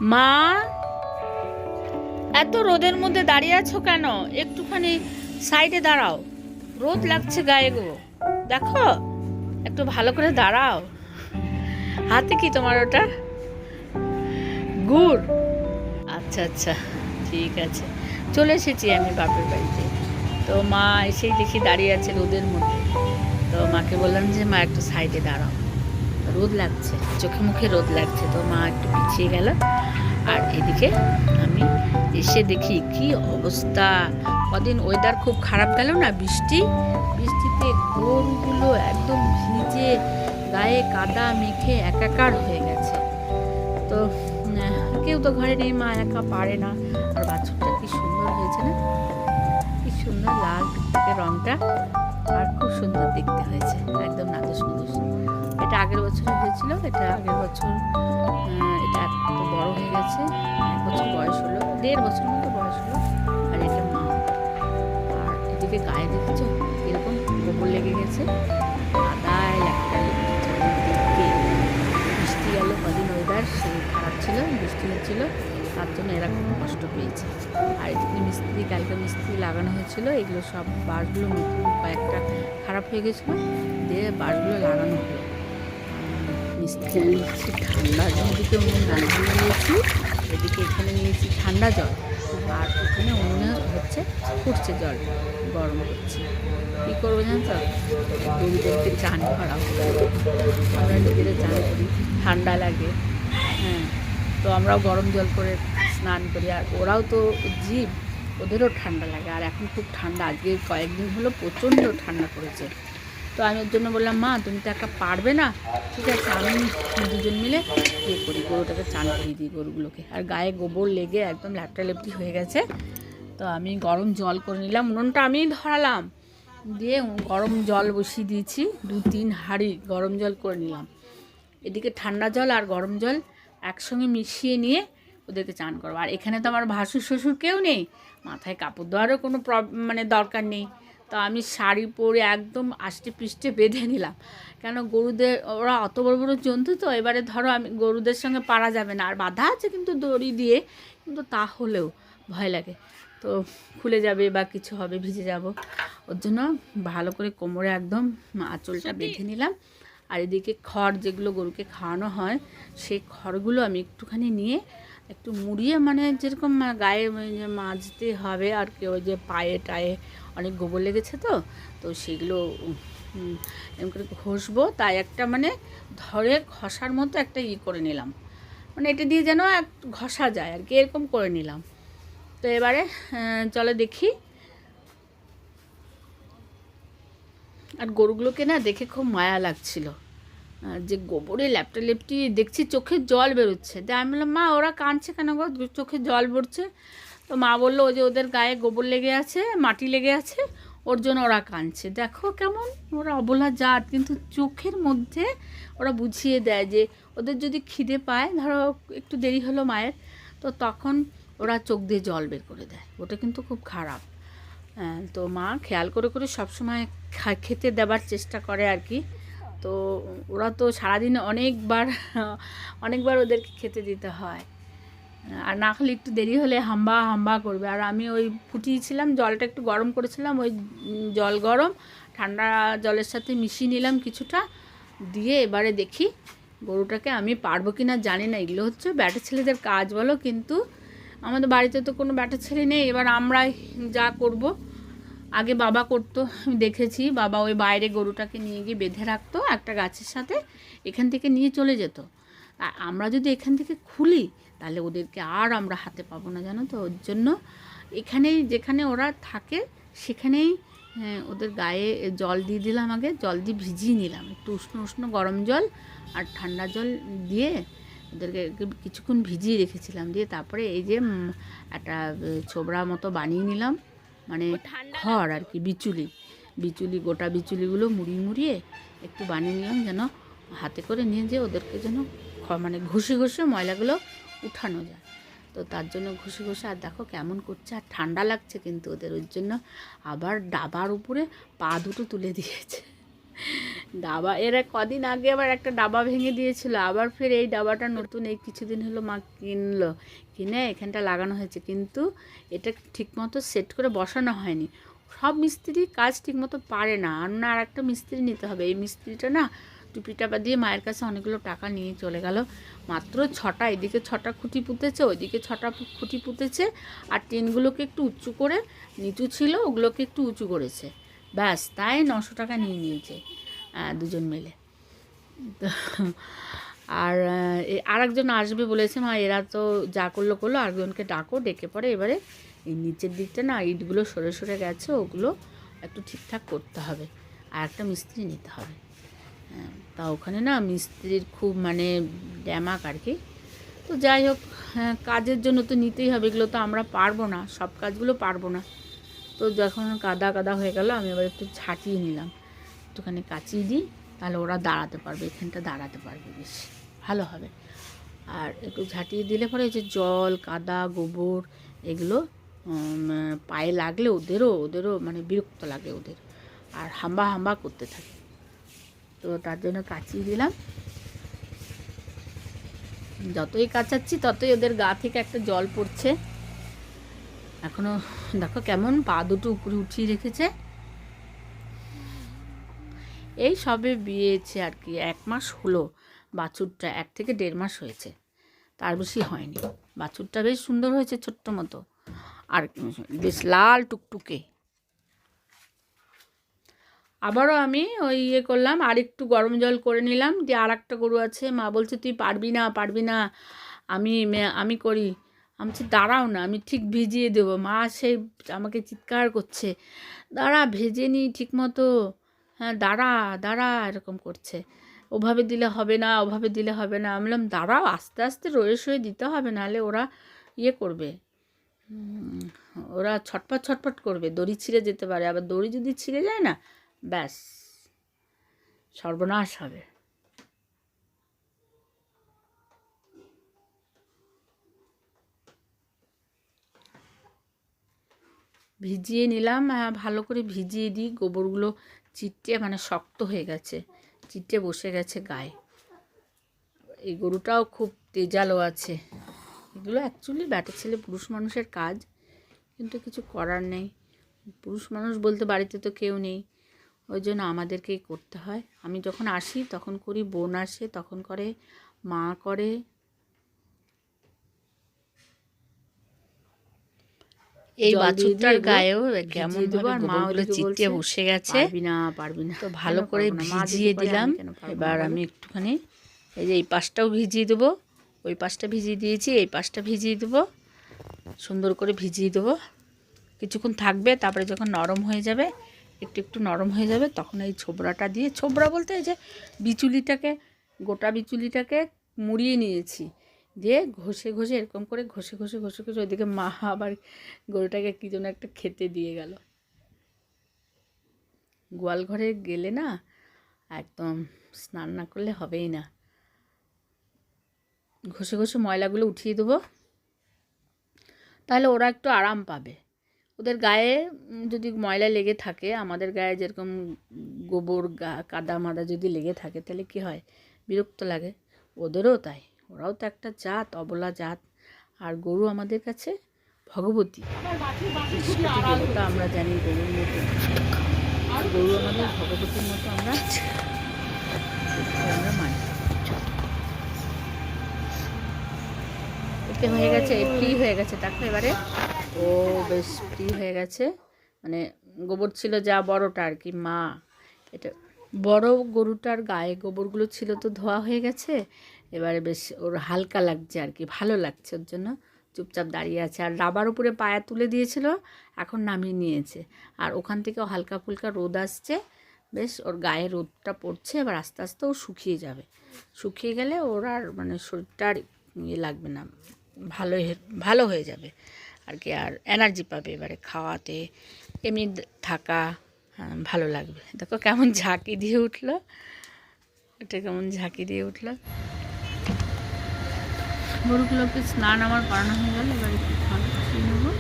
মা, এত রোদের মধ্যে দাঁড়িয়ে আছো কেন? একটুখানি সাইডে দাঁড়াও, রোদ লাগছে গায়ে গো। দেখো, একটু ভালো করে দাঁড়াও। হাতে কি তোমার ওটা? গুড়? আচ্ছা আচ্ছা, ঠিক আছে। চলে এসেছি আমি বাপের বাড়িতে। তো মা এসেই দেখি দাঁড়িয়ে আছে রোদের মধ্যে। তো মাকে বললাম যে মা একটু সাইডে দাঁড়াও, রোদ লাগছে, চোখে মুখে রোদ লাগছে। তো মা একটু পিছিয়ে গেল। আর এদিকে আমি এসে দেখি কি অবস্থা। কদিন ওয়েদার খুব খারাপ গেল না, বৃষ্টিতে গরুগুলো একদম ভিজে গায়ে কাদা মেখে একাকার হয়ে গেছে। তো কেউ তো ঘরে নেই, মা একা পারে না। আর বাছুরটা কি সুন্দর হয়েছে না, কি সুন্দর লাল টুকটুকে রংটা, আর খুব সুন্দর দেখতে হয়েছে, একদম নাদুস নুদুস। এটা আগের বছর হয়েছিল, এটা আগের বছর। এটা এত বড় হয়ে গেছে, 1 বছর বয়স হলো, 1.5 বছর মতো বয়স হলো। আর এটা মা। আর এদিকে গায়ে দেখেছো এরকম গোবর লেগে গেছে, কাদায় চারিদিকে। বৃষ্টি গেল কদিন, ওয়েদার সেই খারাপ ছিল, বৃষ্টি হচ্ছিল, তার জন্য এরা খুব কষ্ট পেয়েছে। আর এদিকে কালকে মিস্ত্রি লাগানো হয়েছিল, এগুলো সব বাঁশগুলো নতুন কয়েকটা খারাপ হয়ে গেছিলো, দিয়ে বাঁশগুলো লাগানো হলো। মিস্ত্রি নিয়েছি ঠান্ডা, এদিকে উনুন রান্না নিয়েছি, এদিকে এখানে নিয়েছি ঠান্ডা জল, আর ওখানে উনুনে হচ্ছে ফুটছে জল, গরম করছি। কী করবো জানো তো, গরুদেরকে চান করাবো। আমরা নিজেরা চান করি, ঠান্ডা লাগে, হ্যাঁ। তো আমরাও গরম জল করে স্নান করি, আর ওরাও তো জীব, ওদেরও ঠান্ডা লাগে। আর এখন খুব ঠান্ডা, আজকে কয়েকদিন হলো প্রচণ্ড ঠান্ডা পড়েছে। তো আমি ওর জন্য বললাম, মা তুমি তো একা পারবে না, ঠিক আছে আমি দুজন মিলে ইয়ে করি, গরুটাকে চান করিয়ে দিই গরুগুলোকে। আর গায়ে গোবর লেগে একদম ল্যাপটালেপটি হয়ে গেছে। তো আমি গরম জল করে নিলাম, উনুনটা আমিই ধরালাম, দিয়ে গরম জল বসিয়ে দিয়েছি, 2-3 হাঁড়ি গরম জল করে নিলাম। এদিকে ঠান্ডা জল আর গরম জল একসঙ্গে মিশিয়ে নিয়ে ওদেরকে চান করবো। আর এখানে তো আমার ভাসুর শ্বশুর কেউ নেই, মাথায় কাপড় দেওয়ারও কোনো দরকার নেই। তো আমি শাড়ি পরে একদম আষ্টে পৃষ্ঠে বেঁধে নিলাম, কেন গরুদের, ওরা অত বড় বড় জন্তু, তো এবারে ধরো আমি গরুদের সঙ্গে পারা যাবে না। আর বাঁধা আছে কিন্তু দড়ি দিয়ে, কিন্তু তাহলেও ভয় লাগে, তো খুলে যাবে বা কিছু হবে, ভিজে যাব। ওর জন্য ভালো করে কোমরে একদম আঁচলটা বেঁধে নিলাম। আর এদিকে খড় যেগুলো গরুকে খাওয়ানো হয়, সেই খড়গুলো আমি একটুখানি নিয়ে একটু মুড়িয়ে, মানে যেরকম গায়ে মাজতে হবে আর কি, ওই যে পায়ে টায়ে অনেক গোবর লেগেছে, তো তো সেগুলো এরকম করে ঘষবো, তাই একটা মানে ধরে ঘষার মতো একটা করে নিলাম, মানে এটা দিয়ে যেন এক ঘষা যায় আর কি, এরকম করে নিলাম। তো এবারে চলো দেখি। আর গরুগুলোকে না দেখে খুব মায়া লাগছিল, যে গোবরে লেপটি দেখছি চোখে জল বেরোচ্ছে। তাই আমি বললাম, মা ওরা কাঁদছে কেন গো, চোখে জল পড়ছে? তো মা বললো, ওই যে ওদের গায়ে গোবর লেগে আছে, মাটি লেগে আছে, ওর জন্য ওরা কাঁদছে। দেখো কেমন ওরা অবলা জাত, কিন্তু চোখের মধ্যে ওরা বুঝিয়ে দেয় যে ওদের যদি খিদে পায়, ধরো একটু দেরি হলো মায়ের, তো তখন ওরা চোখ দিয়ে জল বের করে দেয়, ওটা কিন্তু খুব খারাপ। তো মা খেয়াল করে করে সবসময় খেতে দেবার চেষ্টা করে আর কি। তো ওরা তো সারাদিনে অনেকবার ওদেরকে খেতে দিতে হয়, আর না হলে একটু দেরি হলে হাম্বা হাম্বা করবে। আর আমি ওই ফুটিয়েছিলাম, জলটা একটু গরম করেছিলাম, ওই জল গরম, ঠান্ডা জলের সাথে মিশিয়ে নিলাম কিছুটা, দিয়ে এবারে দেখি গরুটাকে আমি পারবো কি না জানি না, এগুলো হচ্ছে ব্যাটা ছেলেদের কাজ বলো, কিন্তু আমাদের বাড়িতে তো কোনো ব্যাটা ছেলে নেই, এবার আমরাই যা করব। আগে বাবা করতো, আমি দেখেছি, বাবা ওই বাইরে গরুটাকে নিয়ে গিয়ে বেঁধে রাখতো একটা গাছের সাথে, এখান থেকে নিয়ে চলে যেত। আর আমরা যদি এখান থেকে খুলি, তাহলে ওদেরকে আর আমরা হাতে পাবো না, জানো তো। ওর জন্য এখানেই, যেখানে ওরা থাকে সেখানেই ওদের গায়ে জল দিয়ে দিলাম, আগে জল দিয়ে ভিজিয়ে নিলাম, একটু উষ্ণ উষ্ণ গরম জল আর ঠান্ডা জল দিয়ে ওদেরকে কিছুক্ষণ ভিজিয়ে রেখেছিলাম, দিয়ে তারপরে এই যে একটা ছোবড়া মতো বানিয়ে নিলাম, মানে খড় আর কি, বিচুলি গোটা বিচুলিগুলো মুড়িয়ে একটু বানিয়ে নিলাম, যেন হাতে করে নিয়ে যে ওদেরকে যেন মানে ঘষে ঘষে ময়লাগুলো উঠানো যায়। তো তার জন্য ঘষে আর দেখো কেমন করছে, আর ঠান্ডা লাগছে কিন্তু ওদের, ওর জন্য আবার ডাবার উপরে পা দুটো তুলে দিয়েছে। ডাবা এরা কদিন আগে আবার একটা ডাবা ভেঙে দিয়েছিল, আবার ফের এই ডাবাটা নতুন এই কিছুদিন হলো মা কিনলো, কিনে এখানটা লাগানো হয়েছে, কিন্তু এটা ঠিকমতো সেট করে বসানো হয়নি। সব মিস্ত্রি কাজ ঠিকমতো পারে না, আর একটা মিস্ত্রি নিতে হবে। এই মিস্ত্রিটা না টুপিটাপা দিয়ে মায়ের কাছে অনেকগুলো টাকা নিয়ে চলে গেল। মাত্র 6টা, এদিকে 6টা খুঁটি পুঁতেছে, ওইদিকে 6টা খুঁটি পুঁতেছে, আর টিনগুলোকে একটু উঁচু করে, নিচু ছিল ওগুলোকে একটু উঁচু করেছে, ব্যাস তাই 900 টাকা নিয়ে নিয়েছে দুজন মিলে। তো আর একজন আসবে বলেছে মা, এরা তো যা করলো আরেকজনকে ডাকো, ডেকে পরে এবারে এই নিচের দিকটা না ইটগুলো সরে সরে গেছে, ওগুলো একটু ঠিকঠাক করতে হবে, আর একটা মিস্ত্রি নিতে হবে। তা ওখানে না মিস্ত্রির খুব মানে ড্যামাক আর কি। তো যাই হোক, কাজের জন্য তো নিতেই হবে, এগুলো তো আমরা পারবো না, সব কাজগুলো পারবো না। তো যখন কাদা কাদা হয়ে গেল, আমি আবার একটু ছাটিয়ে নিলাম, একটুখানি কাচিয়ে দিই, তাহলে ওরা দাঁড়াতে পারবে, এখানটা দাঁড়াতে পারবে, বেশ ভালো হবে। আর একটু ঝাঁটিয়ে দিলে পরে যে জল কাদা গোবর এগুলো পায়ে লাগলে ওদেরও মানে বিরক্ত লাগে ওদের, আর হাম্বা করতে থাকে। তো তার জন্য কাচিয়ে দিলাম। যতই কাচাচ্ছি ততই ওদের গা থেকে একটা জল পড়ছে। এখনো দেখো কেমন পা দুটো উপরে উঠিয়ে রেখেছে। এই সবে বিয়েছে আর কি, 1 মাস হলো বাছুরটা, 1 থেকে 1.5 মাস হয়েছে, তার বেশি হয়নি। বাছুরটা বেশ সুন্দর হয়েছে, ছোট্ট মতো, আর বেশ লাল টুকটুকে। আবারও আমি ওই করলাম, আর একটু গরম জল করে নিলাম, দিয়ে আর একটা গরু আছে। মা বলছে তুই পারবি না, আমি করি। আমি বলছি দাঁড়াও না, আমি ঠিক ভিজিয়ে দেবো। মা সেই আমাকে চিৎকার করছে, দাঁড়া ভেজে নি ঠিক মতো, হ্যাঁ দাঁড়া এরকম করছে। ওভাবে দিলে হবে না। আমি বললাম দাঁড়াও, আস্তে আস্তে রয়ে দিতে হবে, নাহলে ওরা করবে, ওরা ছটপট করবে, দড়ি ছিঁড়ে যেতে পারে। আবার দড়ি যদি ছিঁড়ে যায় না, ব্যাস সর্বনাশ হবে। ভিজিয়ে নিলাম, ভালো করে ভিজিয়ে দিই। গোবরগুলো চিটে মানে শক্ত হয়ে গেছে, চিটে বসে গেছে গায়ে। এই গরুটাও খুব তেজালো আছে। এগুলো অ্যাকচুয়ালি ব্যাটা ছেলে পুরুষ মানুষের কাজ, কিন্তু কিছু করার নেই। পুরুষ মানুষ বলতে বাড়িতে তো কেউ নেই, ওই জন্য আমাদেরকেই করতে হয়। আমি যখন আসি তখন করি, বোন আসে তখন করে, মা করে। এই বাছুরটার গায়েও কেমন ভাবে গোবরগুলো চিটে বসে গেছে, পারবি না। তো ভালো করে ভিজিয়ে দিলাম। এবার আমি একটুখানি এই যে এই পাশটাও ভিজিয়ে দেবো, ওই পাশটা ভিজিয়ে দিয়েছি, এই পাশটা ভিজিয়ে দেবো, সুন্দর করে ভিজিয়ে দেবো। কিছুক্ষণ থাকবে, তারপরে যখন নরম হয়ে যাবে, একটু নরম হয়ে যাবে, তখন এই ছোবড়াটা দিয়ে, ছোবড়া বলতে এই যে গোটা বিচুলিটাকে মুড়িয়ে নিয়েছি, দিয়ে ঘষে এরকম করে ঘষে ওইদিকে মা আবার গরুটাকে কী যেন একটা খেতে দিয়ে গেল। গোয়াল ঘরে গেলে না একদম স্নান না করলে হবেই না। ঘষে ময়লাগুলো উঠিয়ে দেবো, তাহলে ওরা একটু আরাম পাবে। ওদের গায়ে যদি ময়লা লেগে থাকে, আমাদের গায়ে যেরকম গোবর কাদা মাদা যদি লেগে থাকে, তাহলে কি হয়, বিরক্ত লাগে। ওদেরও তাই, ওরাও তো একটা জাত, অবলা জাত। আর গরু আমাদের কাছে ভগবতী দেবতা, আমরা জানি গরুর মতো, গরু আমাদের ভগবতীর মতো আমরা মানি। এতে হয়ে গেছে, ফ্রি হয়ে গেছে, দেখো এবারে ও বেশ ফ্রি হয়ে গেছে। মানে গোবর ছিল যা বড়টা আর কি, মা এটা বড় গরুটার গায়ে গোবরগুলো ছিল তো ধোয়া হয়ে গেছে, এবারে বেশ ওর হালকা লাগছে আর কি, ভালো লাগছে, ওর জন্য চুপচাপ দাঁড়িয়ে আছে। আর ডাবার উপরে পায়া তুলে দিয়েছিল, এখন নামিয়ে নিয়েছে। আর ওখান থেকেও হালকা ফুলকা রোদ আসছে, বেশ ওর গায়ে রোদটা পড়ছে। এবার আস্তে আস্তে ও শুকিয়ে যাবে, শুকিয়ে গেলে ওর আর মানে শরীরটা আর লাগবে না, ভালো হয়ে যাবে আর কি, আর এনার্জি পাবে এবারে খাওয়াতে, এমনি থাকা ভালো লাগবে। দেখো কেমন ঝাঁকি দিয়ে উঠলো, গরুগুলোকে স্নান আমার করানো হয়ে গেল, এবার একটু খাওয়াতে নেবো।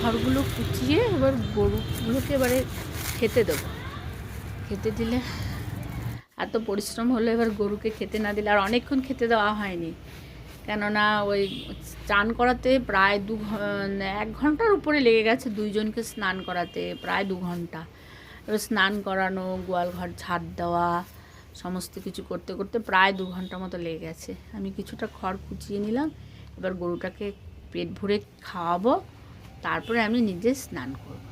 খড়গুলো কুচিয়ে এবার গরুগুলোকে এবারে খেতে দেবো। খেতে দিলে এত পরিশ্রম হলো, এবার গরুকে খেতে না দিলে আর অনেকক্ষণ খেতে দেওয়া হয়নি, কেননা ওই চান করাতে প্রায় 1 ঘন্টার উপরে লেগে গেছে, দুইজনকে স্নান করাতে প্রায় 2 ঘন্টা। এবার স্নান করানো, গোয়াল ঘর ঝাড় দেওয়া, সমস্ত কিছু করতে করতে প্রায় 2 ঘন্টা মতো লেগে গেছে। আমি কিছুটা খড় কুচিয়ে নিলাম, এবার গরুটাকে পেট ভরে খাওয়াবো, তারপরে আমি নিজে স্নান করব।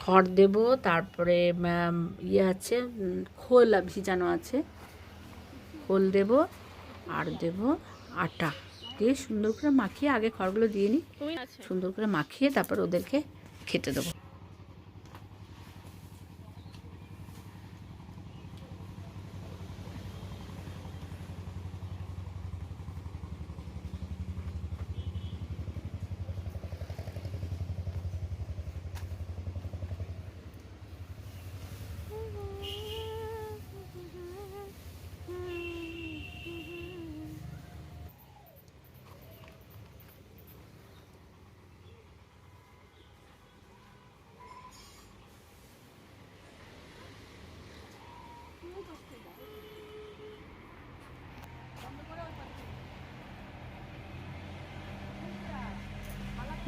খড় দেব, তারপরে ইয়ে আছে, খোল ভিজানো আছে, খোল দেব, আর দেব আটা দিয়ে সুন্দর করে মাখিয়ে, আগে খড়গুলো দিয়ে নিই, সুন্দর করে মাখিয়ে তারপর ওদেরকে খেতে দেবো।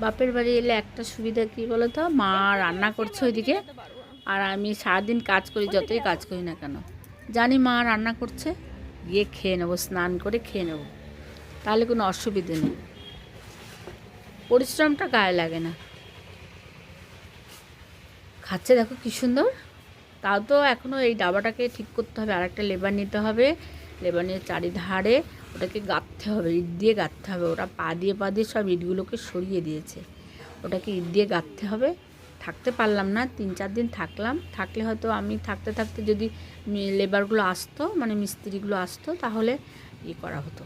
বাপের বাড়ি এলে একটা সুবিধা কী বলো তো, মা রান্না করছে ওইদিকে, আর আমি সারাদিন কাজ করি, যতই কাজ করি না কেন জানি মা রান্না করছে, গিয়ে খেয়ে নেবো, স্নান করে খেয়ে নেবো, তাহলে কোনো অসুবিধে নেই, পরিশ্রমটা গায়ে লাগে না। খাচ্ছে দেখো কী সুন্দর। তাও তো এখনও এই ডাবাটাকে ঠিক করতে হবে, আর একটা লেবার নিতে হবে, লেবার নিয়ে চারিধারে ওটাকে গাঁথতে হবে, ইট দিয়ে গাঁথতে হবে। ওরা পা দিয়ে সব ইটগুলোকে সরিয়ে দিয়েছে, ওটাকে ইট দিয়ে গাঁথতে হবে। থাকতে পারলাম না, 3-4 দিন থাকলাম, থাকলে হয়তো আমি থাকতে থাকতে যদি লেবারগুলো আসতো, মানে মিস্ত্রিগুলো আসতো, তাহলে করা হতো,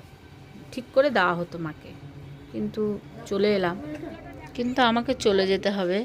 ঠিক করে দেওয়া হতো মাকে। কিন্তু চলে এলাম, কিন্তু আমাকে চলে যেতে হবে।